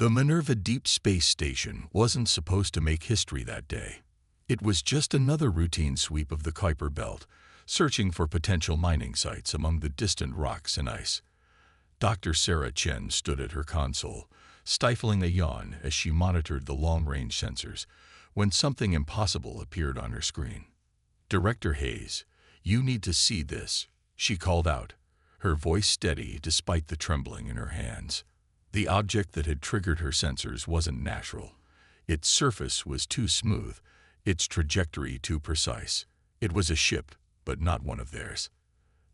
The Minerva Deep Space Station wasn't supposed to make history that day. It was just another routine sweep of the Kuiper Belt, searching for potential mining sites among the distant rocks and ice. Dr. Sarah Chen stood at her console, stifling a yawn as she monitored the long-range sensors, when something impossible appeared on her screen. "Director Hayes, you need to see this," she called out, her voice steady despite the trembling in her hands. The object that had triggered her sensors wasn't natural. Its surface was too smooth, its trajectory too precise. It was a ship, but not one of theirs.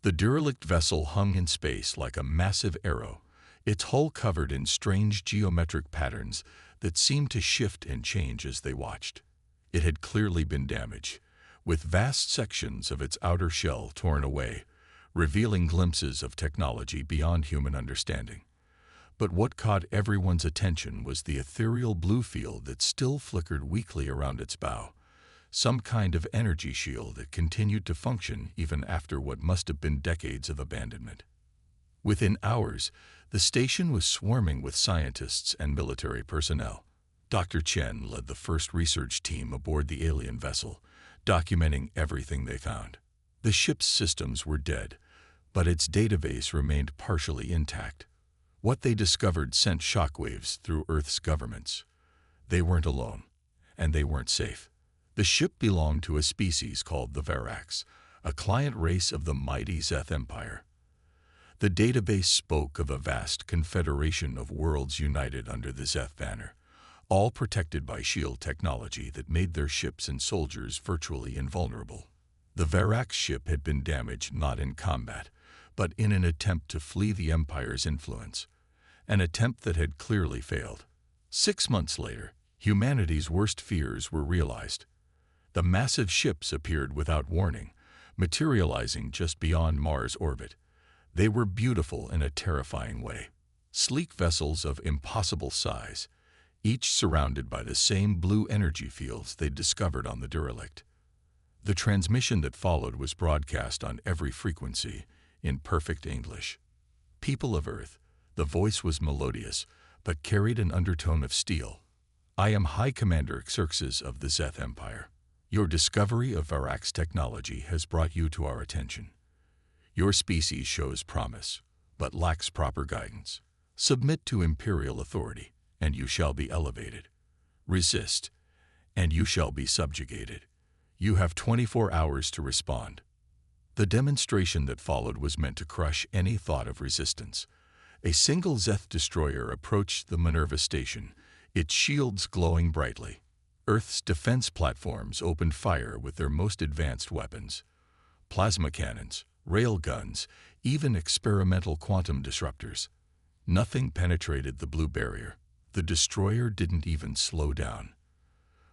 The derelict vessel hung in space like a massive arrow, its hull covered in strange geometric patterns that seemed to shift and change as they watched. It had clearly been damaged, with vast sections of its outer shell torn away, revealing glimpses of technology beyond human understanding. But what caught everyone's attention was the ethereal blue field that still flickered weakly around its bow, some kind of energy shield that continued to function even after what must have been decades of abandonment. Within hours, the station was swarming with scientists and military personnel. Dr. Chen led the first research team aboard the alien vessel, documenting everything they found. The ship's systems were dead, but its database remained partially intact. What they discovered sent shockwaves through Earth's governments. They weren't alone, and they weren't safe. The ship belonged to a species called the Varax, a client race of the mighty Zeth Empire. The database spoke of a vast confederation of worlds united under the Zeth banner, all protected by shield technology that made their ships and soldiers virtually invulnerable. The Varax ship had been damaged not in combat, but in an attempt to flee the Empire's influence, an attempt that had clearly failed. 6 months later, humanity's worst fears were realized. The massive ships appeared without warning, materializing just beyond Mars' orbit. They were beautiful in a terrifying way. Sleek vessels of impossible size, each surrounded by the same blue energy fields they'd discovered on the derelict. The transmission that followed was broadcast on every frequency, in perfect English. "People of Earth," the voice was melodious, but carried an undertone of steel. "I am High Commander Xerxes of the Zeth Empire. Your discovery of Varax technology has brought you to our attention. Your species shows promise, but lacks proper guidance. Submit to Imperial authority, and you shall be elevated. Resist, and you shall be subjugated. You have 24 hours to respond." The demonstration that followed was meant to crush any thought of resistance. A single Zeth destroyer approached the Minerva station, its shields glowing brightly. Earth's defense platforms opened fire with their most advanced weapons. Plasma cannons, rail guns, even experimental quantum disruptors. Nothing penetrated the blue barrier. The destroyer didn't even slow down.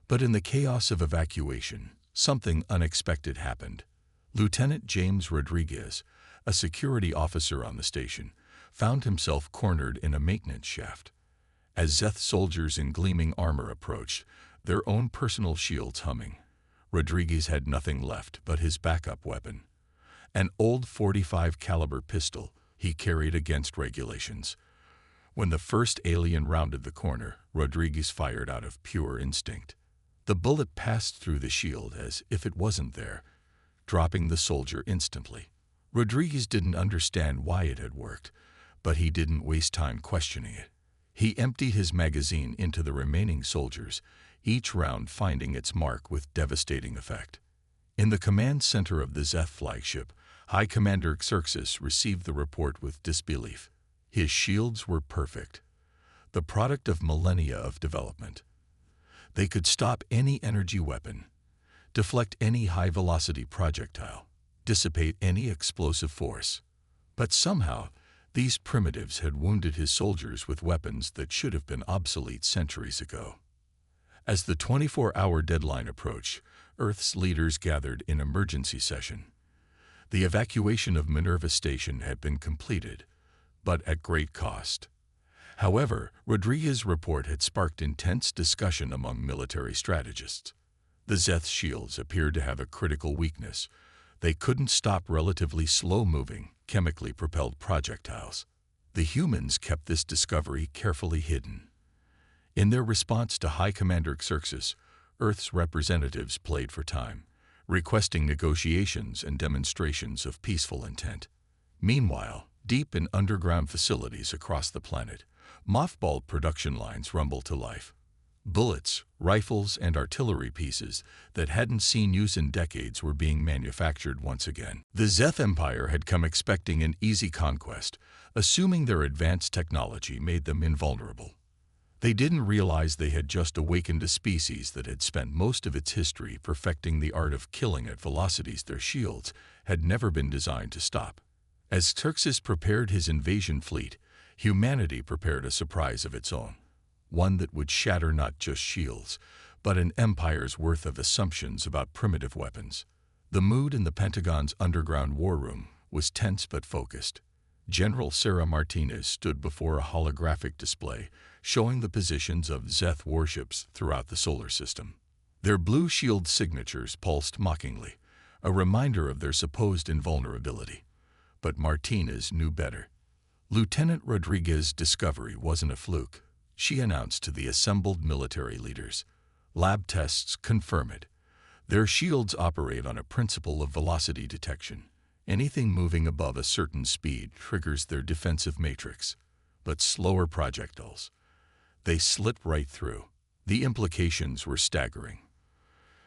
But in the chaos of evacuation, something unexpected happened. Lieutenant James Rodriguez, a security officer on the station, found himself cornered in a maintenance shaft. As Zeth soldiers in gleaming armor approached, their own personal shields humming, Rodriguez had nothing left but his backup weapon, an old .45 caliber pistol he carried against regulations. When the first alien rounded the corner, Rodriguez fired out of pure instinct. The bullet passed through the shield as if it wasn't there, dropping the soldier instantly. Rodriguez didn't understand why it had worked, but he didn't waste time questioning it. He emptied his magazine into the remaining soldiers, each round finding its mark with devastating effect. In the command center of the Zeth flagship, High Commander Xerxes received the report with disbelief. His shields were perfect, the product of millennia of development. They could stop any energy weapon, deflect any high-velocity projectile, dissipate any explosive force. But somehow, these primitives had wounded his soldiers with weapons that should have been obsolete centuries ago. As the 24-hour deadline approached, Earth's leaders gathered in emergency session. The evacuation of Minerva Station had been completed, but at great cost. However, Rodriguez's report had sparked intense discussion among military strategists. The Zeth shields appeared to have a critical weakness. They couldn't stop relatively slow-moving, chemically propelled projectiles. The humans kept this discovery carefully hidden. In their response to High Commander Xerxes, Earth's representatives played for time, requesting negotiations and demonstrations of peaceful intent. Meanwhile, deep in underground facilities across the planet, mothballed production lines rumbled to life. Bullets, rifles, and artillery pieces that hadn't seen use in decades were being manufactured once again. The Zeth Empire had come expecting an easy conquest, assuming their advanced technology made them invulnerable. They didn't realize they had just awakened a species that had spent most of its history perfecting the art of killing at velocities their shields had never been designed to stop. As Xerxes prepared his invasion fleet, humanity prepared a surprise of its own, one that would shatter not just shields, but an empire's worth of assumptions about primitive weapons. The mood in the Pentagon's underground war room was tense but focused. General Sarah Martinez stood before a holographic display showing the positions of Zeth warships throughout the solar system. Their blue shield signatures pulsed mockingly, a reminder of their supposed invulnerability. But Martinez knew better. Lieutenant Rodriguez's discovery wasn't a fluke, she announced to the assembled military leaders. Lab tests confirm it. Their shields operate on a principle of velocity detection. Anything moving above a certain speed triggers their defensive matrix. But slower projectiles, they slit right through. The implications were staggering.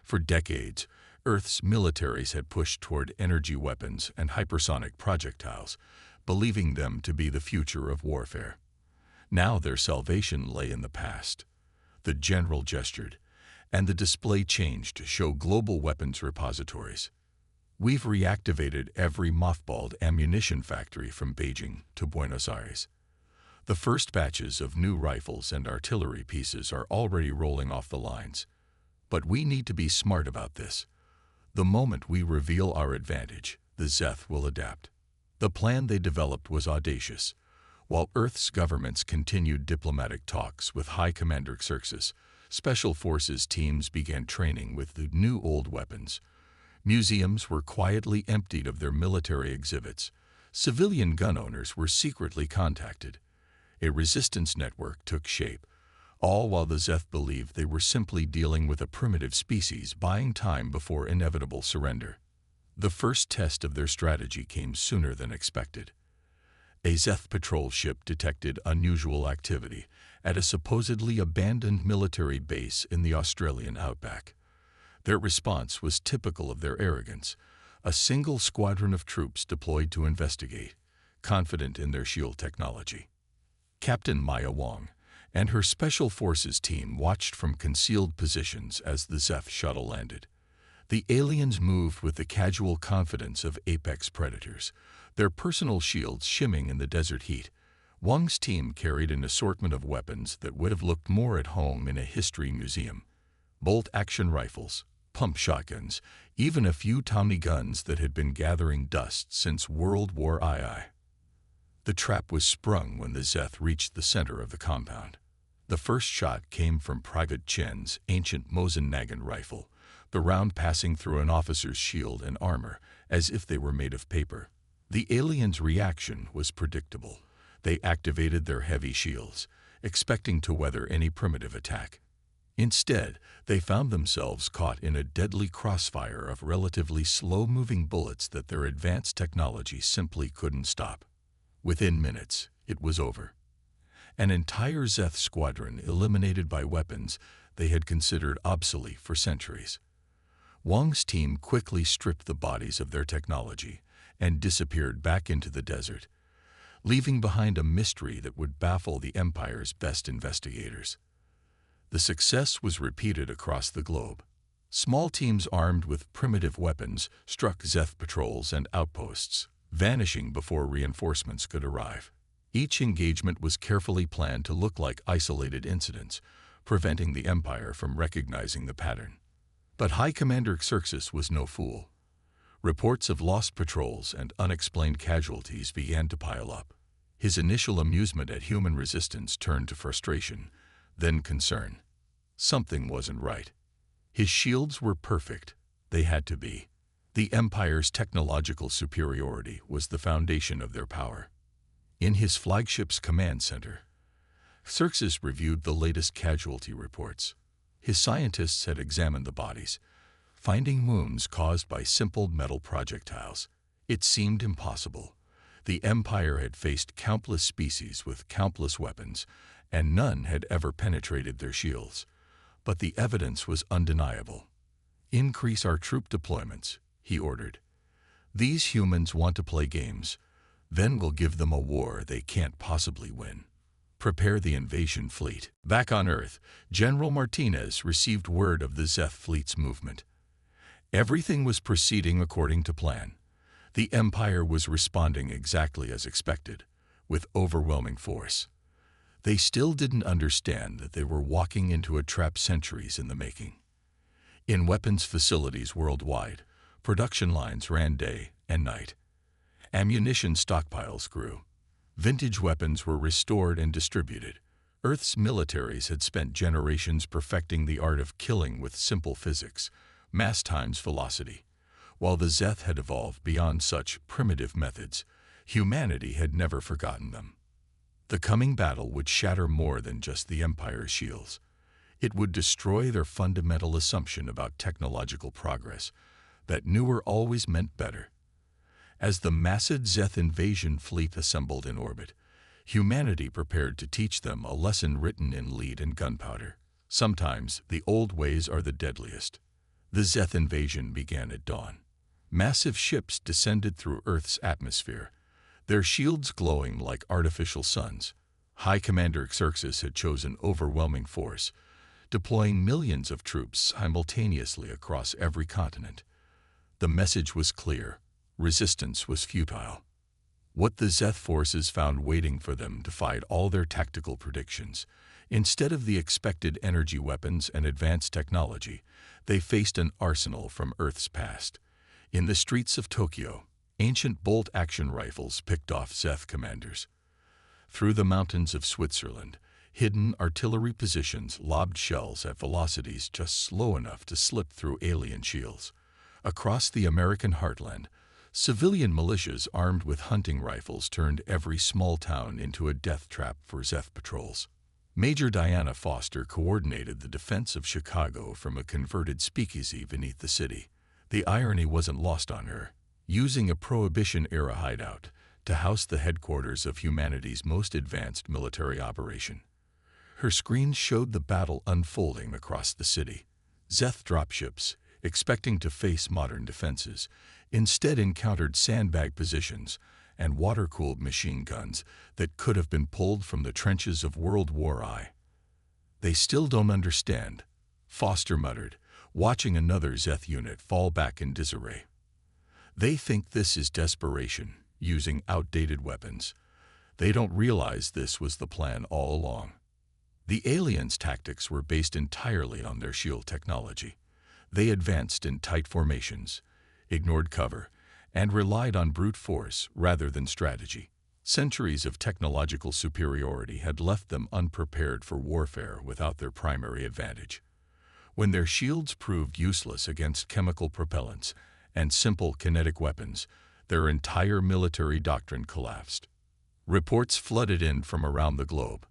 For decades, Earth's militaries had pushed toward energy weapons and hypersonic projectiles, believing them to be the future of warfare. Now their salvation lay in the past. The general gestured, and the display changed to show global weapons repositories. We've reactivated every mothballed ammunition factory from Beijing to Buenos Aires. The first batches of new rifles and artillery pieces are already rolling off the lines. But we need to be smart about this. The moment we reveal our advantage, the Zeth will adapt. The plan they developed was audacious. While Earth's governments continued diplomatic talks with High Commander Xerxes, Special Forces teams began training with the new old weapons. Museums were quietly emptied of their military exhibits. Civilian gun owners were secretly contacted. A resistance network took shape, all while the Zeth believed they were simply dealing with a primitive species buying time before inevitable surrender. The first test of their strategy came sooner than expected. A Zeth patrol ship detected unusual activity at a supposedly abandoned military base in the Australian outback. Their response was typical of their arrogance. A single squadron of troops deployed to investigate, confident in their shield technology. Captain Maya Wong and her Special Forces team watched from concealed positions as the Zeth shuttle landed. The aliens moved with the casual confidence of apex predators, their personal shields shimming in the desert heat. Wong's team carried an assortment of weapons that would have looked more at home in a history museum. Bolt-action rifles, pump shotguns, even a few Tommy guns that had been gathering dust since World War II. The trap was sprung when the Zeth reached the center of the compound. The first shot came from Private Chen's ancient Mosin-Nagin rifle, the round passing through an officer's shield and armor as if they were made of paper. The aliens' reaction was predictable. They activated their heavy shields, expecting to weather any primitive attack. Instead, they found themselves caught in a deadly crossfire of relatively slow-moving bullets that their advanced technology simply couldn't stop. Within minutes, it was over. An entire Zeth squadron eliminated by weapons they had considered obsolete for centuries. Wong's team quickly stripped the bodies of their technology and disappeared back into the desert, leaving behind a mystery that would baffle the Empire's best investigators. The success was repeated across the globe. Small teams armed with primitive weapons struck Zeth patrols and outposts, vanishing before reinforcements could arrive. Each engagement was carefully planned to look like isolated incidents, preventing the Empire from recognizing the pattern. But High Commander Xerxes was no fool. Reports of lost patrols and unexplained casualties began to pile up. His initial amusement at human resistance turned to frustration, then concern. Something wasn't right. His shields were perfect. They had to be. The Empire's technological superiority was the foundation of their power. In his flagship's command center, Xerxes reviewed the latest casualty reports. His scientists had examined the bodies, finding wounds caused by simple metal projectiles. It seemed impossible. The Empire had faced countless species with countless weapons, and none had ever penetrated their shields. But the evidence was undeniable. "Increase our troop deployments," he ordered. "These humans want to play games. Then we'll give them a war they can't possibly win. Prepare the invasion fleet." Back on Earth, General Martinez received word of the Zeth fleet's movement. Everything was proceeding according to plan. The Empire was responding exactly as expected, with overwhelming force. They still didn't understand that they were walking into a trap centuries in the making. In weapons facilities worldwide, production lines ran day and night. Ammunition stockpiles grew. Vintage weapons were restored and distributed. Earth's militaries had spent generations perfecting the art of killing with simple physics, mass times velocity. While the Zeth had evolved beyond such primitive methods, humanity had never forgotten them. The coming battle would shatter more than just the Empire's shields. It would destroy their fundamental assumption about technological progress, that newer always meant better. As the massive Zeth invasion fleet assembled in orbit, humanity prepared to teach them a lesson written in lead and gunpowder. Sometimes the old ways are the deadliest. The Zeth invasion began at dawn. Massive ships descended through Earth's atmosphere, their shields glowing like artificial suns. High Commander Xerxes had chosen overwhelming force, deploying millions of troops simultaneously across every continent. The message was clear: resistance was futile. What the Zeth forces found waiting for them defied all their tactical predictions. Instead of the expected energy weapons and advanced technology, they faced an arsenal from Earth's past. In the streets of Tokyo, ancient bolt-action rifles picked off Zeth commanders. Through the mountains of Switzerland, hidden artillery positions lobbed shells at velocities just slow enough to slip through alien shields. Across the American heartland, civilian militias armed with hunting rifles turned every small town into a death trap for Zeth patrols. Major Diana Foster coordinated the defense of Chicago from a converted speakeasy beneath the city. The irony wasn't lost on her. Using a Prohibition-era hideout to house the headquarters of humanity's most advanced military operation. Her screens showed the battle unfolding across the city. Zeth dropships, expecting to face modern defenses, instead encountered sandbag positions and water-cooled machine guns that could have been pulled from the trenches of World War I. "They still don't understand," Foster muttered, watching another Zeth unit fall back in disarray. "They think this is desperation, using outdated weapons. They don't realize this was the plan all along." The aliens' tactics were based entirely on their shield technology. They advanced in tight formations, ignored cover, and relied on brute force rather than strategy. Centuries of technological superiority had left them unprepared for warfare without their primary advantage. When their shields proved useless against chemical propellants and simple kinetic weapons, their entire military doctrine collapsed. Reports flooded in from around the globe.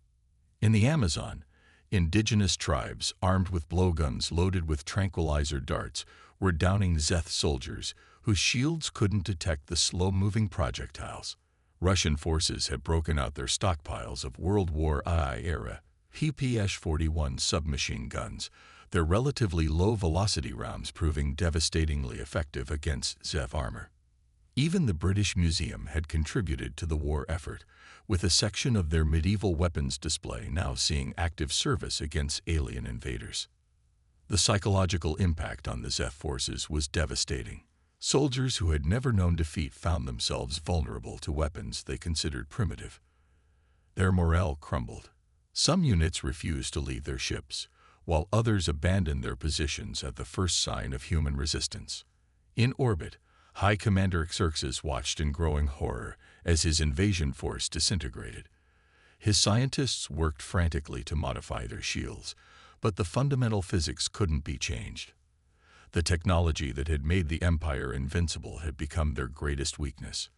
In the Amazon, indigenous tribes armed with blowguns loaded with tranquilizer darts were downing Zeth soldiers whose shields couldn't detect the slow-moving projectiles. Russian forces had broken out their stockpiles of World War I-era HFY-41 submachine guns, their relatively low-velocity rounds proving devastatingly effective against Zeth armor. Even the British Museum had contributed to the war effort, with a section of their medieval weapons display now seeing active service against alien invaders. The psychological impact on the Zeth forces was devastating. Soldiers who had never known defeat found themselves vulnerable to weapons they considered primitive. Their morale crumbled. Some units refused to leave their ships, while others abandoned their positions at the first sign of human resistance. In orbit, High Commander Xerxes watched in growing horror as his invasion force disintegrated. His scientists worked frantically to modify their shields, but the fundamental physics couldn't be changed. The technology that had made the Empire invincible had become their greatest weakness.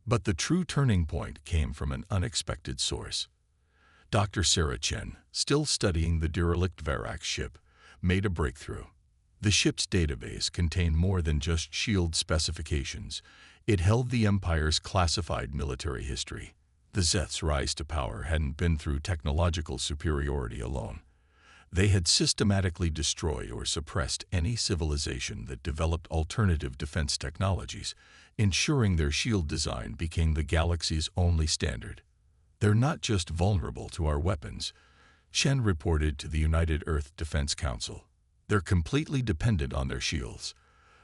But the true turning point came from an unexpected source. Dr. Sarah Chen, still studying the derelict Verax ship, made a breakthrough. The ship's database contained more than just shield specifications. It held the Empire's classified military history. The Zeth's rise to power hadn't been through technological superiority alone. They had systematically destroyed or suppressed any civilization that developed alternative defense technologies, ensuring their shield design became the galaxy's only standard. "They're not just vulnerable to our weapons," Shen reported to the United Earth Defense Council. "They're completely dependent on their shields.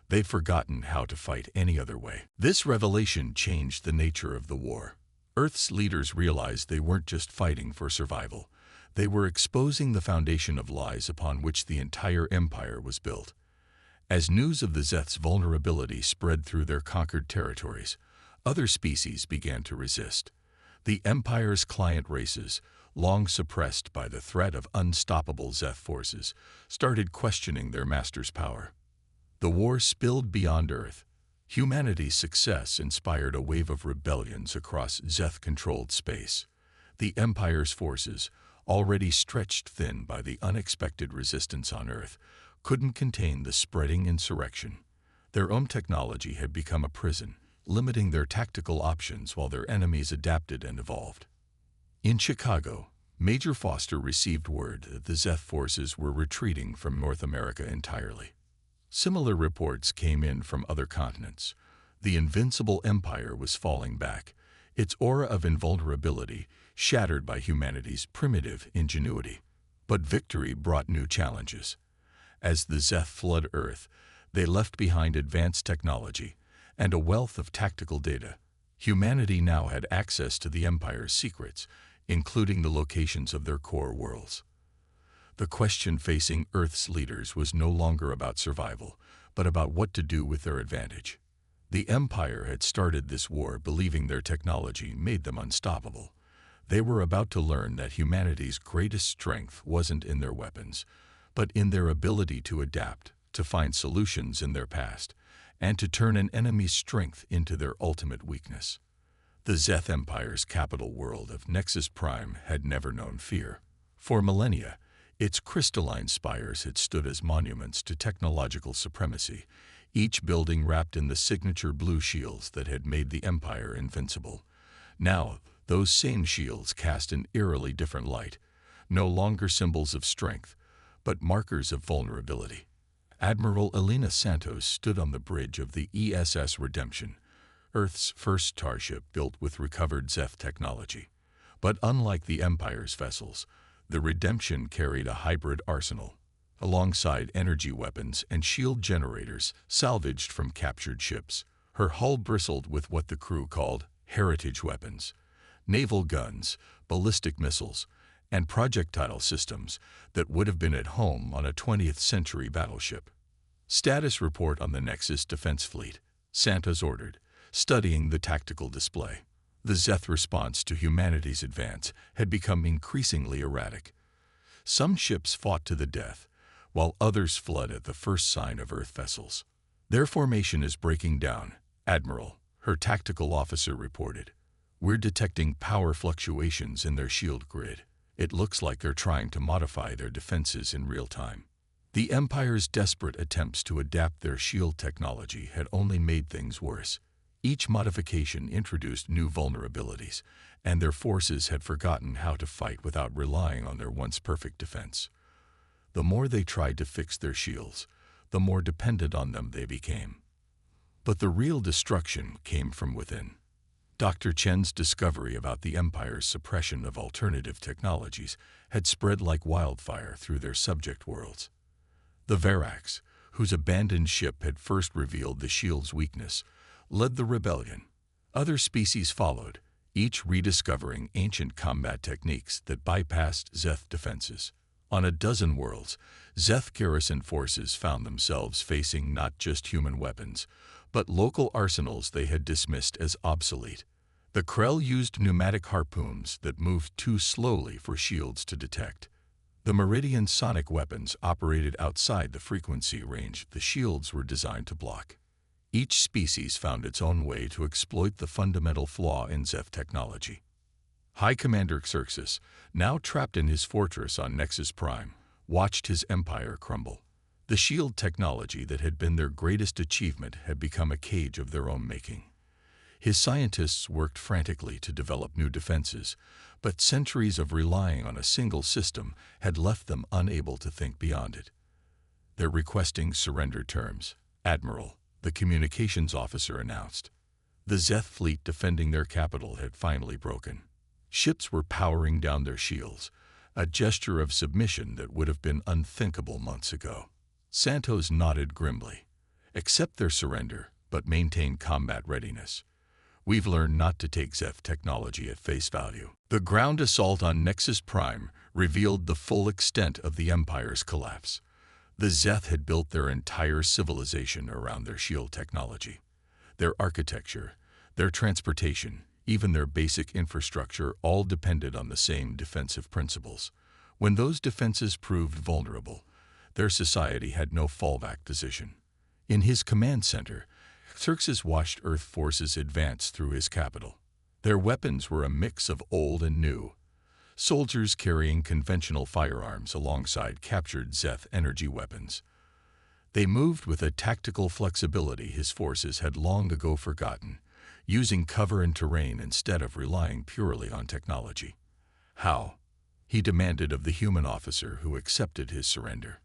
They've forgotten how to fight any other way." This revelation changed the nature of the war. Earth's leaders realized they weren't just fighting for survival. They were exposing the foundation of lies upon which the entire empire was built. As news of the Zeth's vulnerability spread through their conquered territories, other species began to resist. The Empire's client races, long suppressed by the threat of unstoppable Zeth forces, started questioning their master's power. The war spilled beyond Earth. Humanity's success inspired a wave of rebellions across Zeth-controlled space. The Empire's forces, already stretched thin by the unexpected resistance on Earth, couldn't contain the spreading insurrection. Their own technology had become a prison, limiting their tactical options while their enemies adapted and evolved. In Chicago, Major Foster received word that the Zeth forces were retreating from North America entirely. Similar reports came in from other continents. The invincible empire was falling back, its aura of invulnerability shattered by humanity's primitive ingenuity. But victory brought new challenges. As the Zeth flooded Earth, they left behind advanced technology and a wealth of tactical data. Humanity now had access to the Empire's secrets, including the locations of their core worlds. The question facing Earth's leaders was no longer about survival, but about what to do with their advantage. The Empire had started this war believing their technology made them unstoppable. They were about to learn that humanity's greatest strength wasn't in their weapons, but in their ability to adapt, to find solutions in their past, and to turn an enemy's strength into their ultimate weakness. The Zeth Empire's capital world of Nexus Prime had never known fear. For millennia, its crystalline spires had stood as monuments to technological supremacy, each building wrapped in the signature blue shields that had made the Empire invincible. Now, those same shields cast an eerily different light, no longer symbols of strength, but markers of vulnerability. Admiral Elena Santos stood on the bridge of the ESS Redemption, Earth's first starship built with recovered Zeth technology. But unlike the Empire's vessels, the Redemption carried a hybrid arsenal, alongside energy weapons and shield generators salvaged from captured ships. Her hull bristled with what the crew called heritage weapons, naval guns, ballistic missiles, and projectile systems that would have been at home on a 20th century battleship. "Status report on the Nexus Defense Fleet," Santos ordered, studying the tactical display. The Zeth response to humanity's advance had become increasingly erratic. Some ships fought to the death, while others fled at the first sign of Earth vessels. "Their formation is breaking down, Admiral," her tactical officer reported. "We're detecting power fluctuations in their shield grid. It looks like they're trying to modify their defenses in real time." The Empire's desperate attempts to adapt their shield technology had only made things worse. Each modification introduced new vulnerabilities, and their forces had forgotten how to fight without relying on their once perfect defense. The more they tried to fix their shields, the more dependent on them they became. But the real destruction came from within. Dr. Chen's discovery about the Empire's suppression of alternative technologies had spread like wildfire through their subject worlds. The Verax, whose abandoned ship had first revealed the shield's weakness, led the rebellion. Other species followed, each rediscovering ancient combat techniques that bypassed Zeth defenses. On a dozen worlds, Zeth garrison forces found themselves facing not just human weapons, but local arsenals they had dismissed as obsolete. The Krell used pneumatic harpoons that moved too slowly for shields to detect. The Meridian sonic weapons operated outside the frequency range the shields were designed to block. Each species found its own way to exploit the fundamental flaw in Zeth technology. High Commander Xerxes, now trapped in his fortress on Nexus Prime, watched his empire crumble. The shield technology that had been their greatest achievement had become a cage of their own making. His scientists worked frantically to develop new defenses, but centuries of relying on a single system had left them unable to think beyond it. They're requesting surrender terms, Admiral, the communications officer announced. The Zeth fleet defending their capital had finally broken. Ships were powering down their shields, a gesture of submission that would have been unthinkable months ago. Santos nodded grimly. Accept their surrender, but maintain combat readiness. We've learned not to take Zeth technology at face value. The ground assault on Nexus Prime revealed the full extent of the Empire's collapse. The Zeth had built their entire civilization around their shield technology. Their architecture, their transportation, even their basic infrastructure all depended on the same defensive principles. When those defenses proved vulnerable, their society had no fallback position. In his command center, Xerxes watched Earth forces advance through his capital. Their weapons were a mix of old and new. Soldiers carrying conventional firearms alongside captured Zeth energy weapons. They moved with a tactical flexibility his forces had long ago forgotten, using cover and terrain instead of relying purely on technology. How? He demanded of the human officer who accepted his surrender.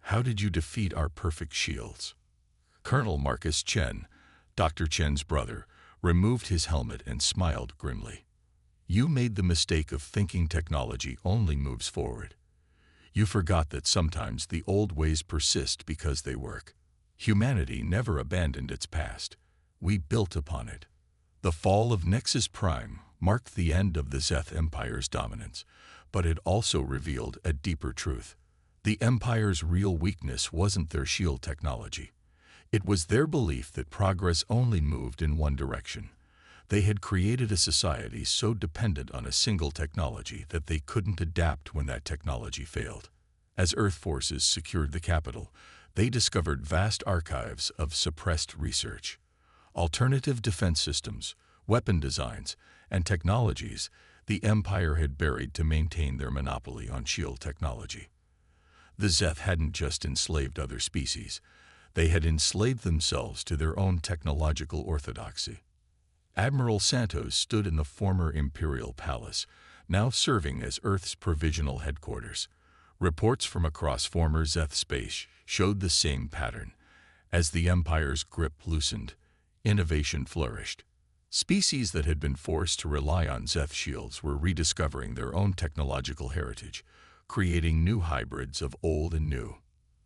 How did you defeat our perfect shields? Colonel Marcus Chen, Dr. Chen's brother, removed his helmet and smiled grimly. You made the mistake of thinking technology only moves forward. You forgot that sometimes the old ways persist because they work. Humanity never abandoned its past. We built upon it. The fall of Nexus Prime marked the end of the Zeth Empire's dominance, but it also revealed a deeper truth. The Empire's real weakness wasn't their shield technology. It was their belief that progress only moved in one direction. They had created a society so dependent on a single technology that they couldn't adapt when that technology failed. As Earth forces secured the capital, they discovered vast archives of suppressed research. Alternative defense systems, weapon designs, and technologies the Empire had buried to maintain their monopoly on shield technology. The Zeth hadn't just enslaved other species. They had enslaved themselves to their own technological orthodoxy. Admiral Santos stood in the former Imperial Palace, now serving as Earth's provisional headquarters. Reports from across former Zeth space showed the same pattern. As the Empire's grip loosened, innovation flourished. Species that had been forced to rely on Zeth shields were rediscovering their own technological heritage, creating new hybrids of old and new.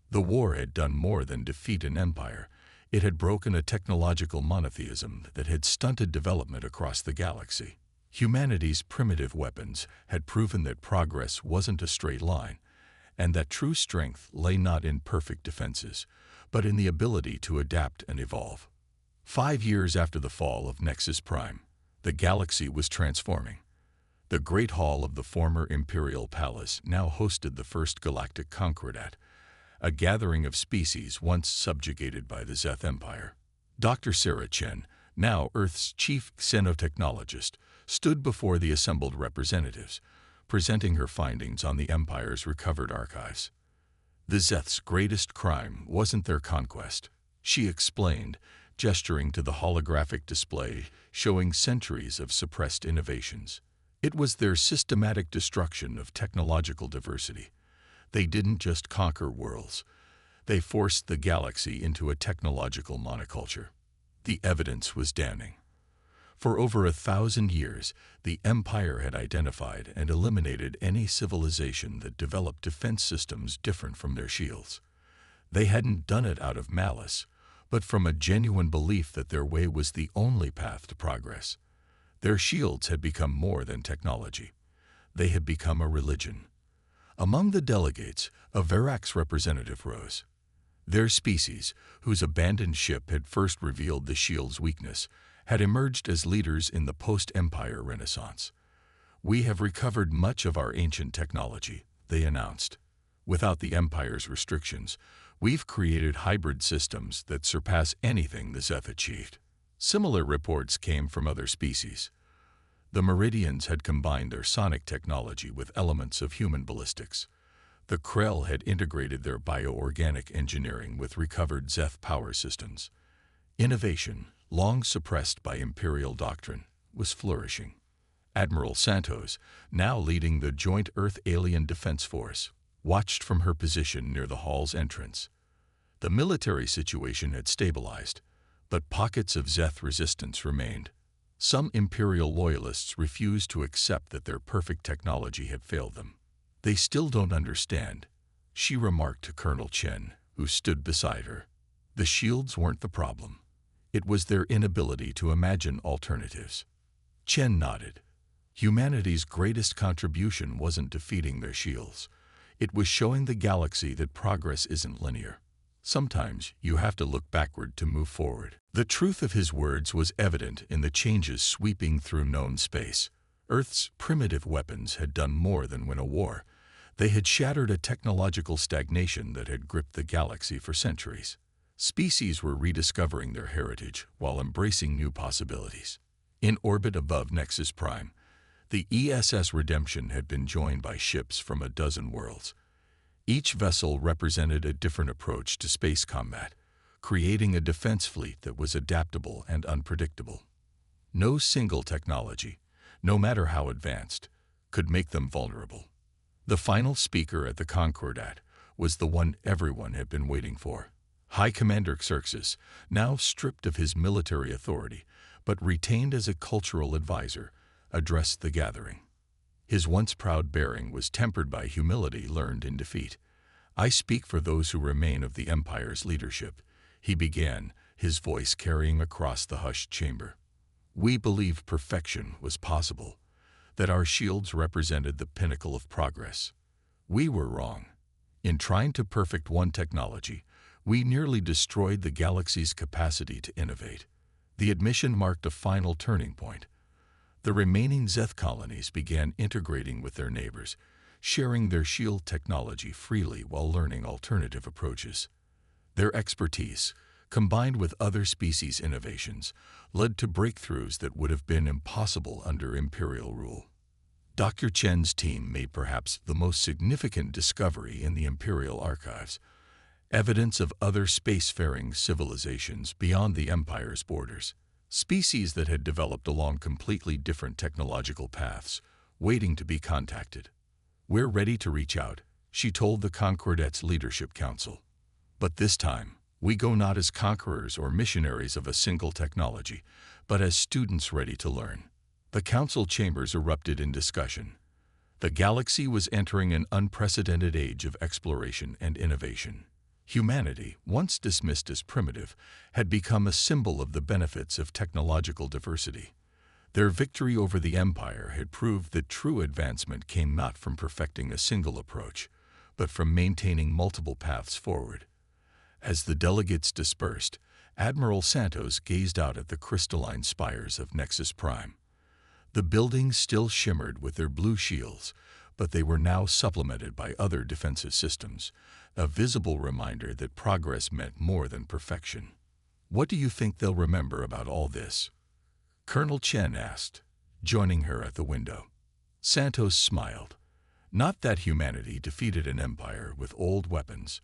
The war had done more than defeat an empire. It had broken a technological monotheism that had stunted development across the galaxy. Humanity's primitive weapons had proven that progress wasn't a straight line, and that true strength lay not in perfect defenses, but in the ability to adapt and evolve. 5 years after the fall of Nexus Prime, the galaxy was transforming. The Great Hall of the former Imperial Palace now hosted the first Galactic Concordat, a gathering of species once subjugated by the Zeth Empire. Dr. Sarah Chen, now Earth's chief xenotechnologist, stood before the assembled representatives, presenting her findings on the Empire's recovered archives. The Zeth's greatest crime wasn't their conquest, she explained, gesturing to the holographic display showing centuries of suppressed innovations. It was their systematic destruction of technological diversity. They didn't just conquer worlds. They forced the galaxy into a technological monoculture. The evidence was damning. For over 1,000 years, the Empire had identified and eliminated any civilization that developed defense systems different from their shields. They hadn't done it out of malice, but from a genuine belief that their way was the only path to progress. Their shields had become more than technology. They had become a religion. Among the delegates, a Verax representative rose. Their species, whose abandoned ship had first revealed the shield's weakness, had emerged as leaders in the post-Empire Renaissance. We have recovered much of our ancient technology, they announced. Without the Empire's restrictions, we've created hybrid systems that surpass anything the Zeth achieved. Similar reports came from other species. The Meridians had combined their sonic technology with elements of human ballistics. The Krell had integrated their bioorganic engineering with recovered Zeth power systems. Innovation, long suppressed by Imperial doctrine, was flourishing. Admiral Santos, now leading the Joint Earth-Alien Defense Force, watched from her position near the hall's entrance. The military situation had stabilized, but pockets of Zeth resistance remained. Some Imperial loyalists refused to accept that their perfect technology had failed them. "They still don't understand," she remarked to Colonel Chen, who stood beside her. The shields weren't the problem. It was their inability to imagine alternatives. Chen nodded. Humanity's greatest contribution wasn't defeating their shields. It was showing the galaxy that progress isn't linear. Sometimes you have to look backward to move forward. The truth of his words was evident in the changes sweeping through known space. Earth's primitive weapons had done more than win a war. They had shattered a technological stagnation that had gripped the galaxy for centuries. Species were rediscovering their heritage while embracing new possibilities. In orbit above Nexus Prime, the ESS Redemption had been joined by ships from a dozen worlds. Each vessel represented a different approach to space combat, creating a defense fleet that was adaptable and unpredictable. No single technology, no matter how advanced, could make them vulnerable. The final speaker at the Concordat was the one everyone had been waiting for. High Commander Xerxes, now stripped of his military authority, but retained as a cultural advisor, addressed the gathering. His once proud bearing was tempered by humility learned in defeat. "I speak for those who remain of the Empire's leadership," he began, his voice carrying across the hushed chamber. "We believed perfection was possible, that our shields represented the pinnacle of progress. We were wrong. In trying to perfect one technology, we nearly destroyed the galaxy's capacity to innovate." The admission marked a final turning point. The remaining Zeth colonies began integrating with their neighbors, sharing their shield technology freely while learning alternative approaches. Their expertise, combined with other species' innovations, led to breakthroughs that would have been impossible under Imperial rule. Dr. Chen's team made perhaps the most significant discovery in the Imperial archives: evidence of other spacefaring civilizations beyond the Empire's borders. Species that had developed along completely different technological paths, waiting to be contacted. "We're ready to reach out," she told the Concordat's Leadership Council. "But this time, we go not as conquerors or missionaries of a single technology, but as students ready to learn." The council chambers erupted in discussion. The galaxy was entering an unprecedented age of exploration and innovation. Humanity, once dismissed as primitive, had become a symbol of the benefits of technological diversity. Their victory over the Empire had proved that true advancement came not from perfecting a single approach, but from maintaining multiple paths forward. As the delegates dispersed, Admiral Santos gazed out at the crystalline spires of Nexus Prime. The buildings still shimmered with their blue shields, but they were now supplemented by other defensive systems, a visible reminder that progress meant more than perfection. "What do you think they'll remember about all this?" Colonel Chen asked, joining her at the window. Santos smiled. "Not that humanity defeated an empire with old weapons.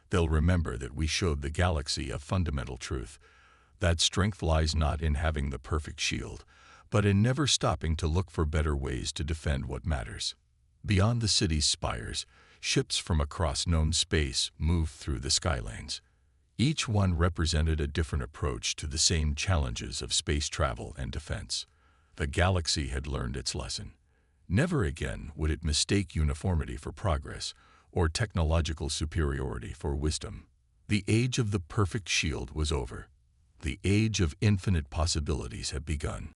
They'll remember that we showed the galaxy a fundamental truth, that strength lies not in having the perfect shield, but in never stopping to look for better ways to defend what matters." Beyond the city's spires, ships from across known space moved through the skylanes. Each one represented a different approach to the same challenges of space travel and defense. The galaxy had learned its lesson. Never again would it mistake uniformity for progress or technological superiority for wisdom. The age of the perfect shield was over. The age of infinite possibilities had begun.